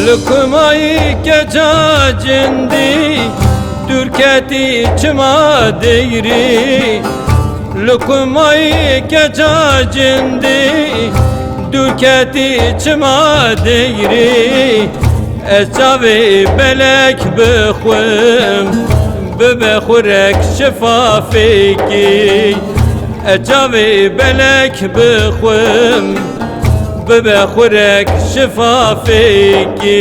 Lukmayı gecacindi Dürketi çıma değri Lukmayı gecacindi Dürketi çıma değri Ecavi belek bıxwim Bibexurek şifafiki Ecavi belek bıxwim Bibexurek şifafiki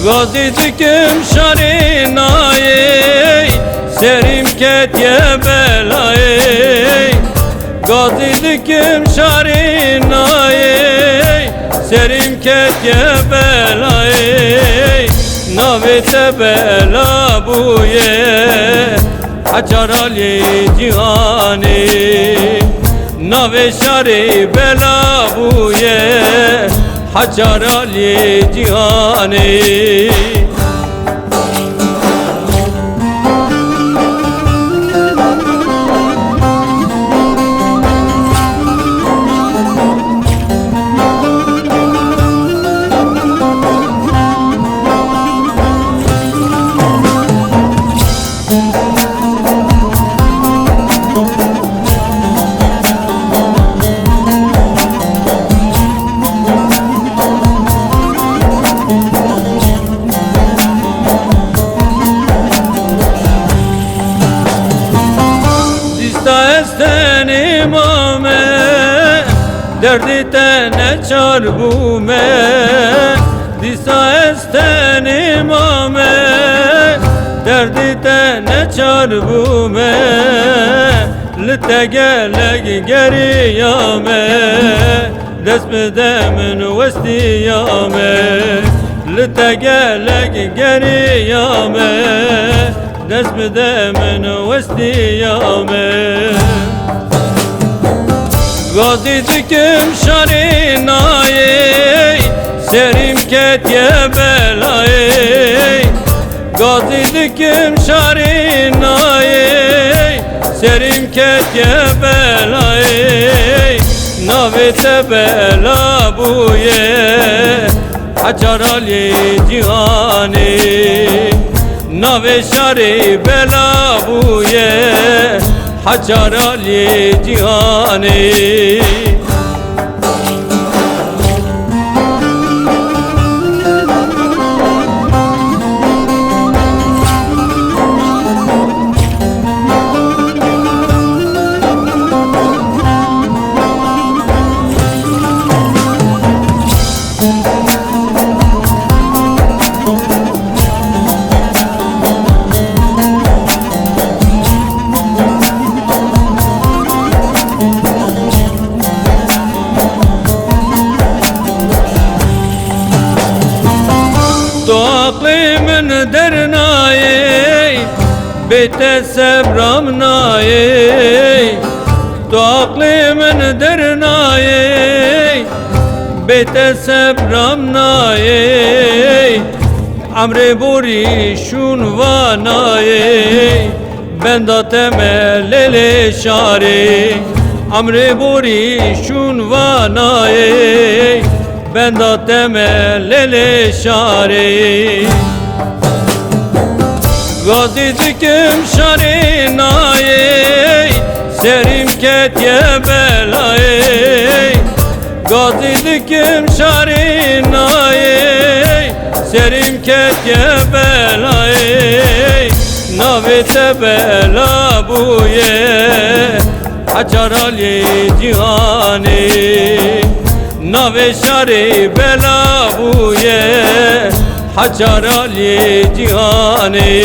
Gazi dikim şarinayı Serim ketye belayı Gazi dikim şarinayı Serim ketye belayı Navete bela buye Hacar Ali cihani Nave şari bela buye Hacar Ali cihani Derdi tene çarbume Disa esten imame Derdi tene çarbume Lite gelek geriyame Desmedemin vestiyame Lite gelek geriyame Desmedemin vestiyame Gazi dikim şarinayı Serim ketye belayı Gazi dikim şarinayı Serim ketye belayı Navete bela buye Hacar Ali cihani Nave şari bela buye Hacar Ali cihani Aklimin dernayi Beyte sebramnayi Tu aklimin dernayi Beyte sebramnayi Amri buri şunvanayi Benda temelele şari Amri buri şunvanayi Benda temellele şari Gazi dikim şarinayı Serim ketye belayı Gazi dikim şarinayı Serim ketye belayı Navete bela buye Hacar Ali cihani Nave şari bela buye Hacar Ali cihani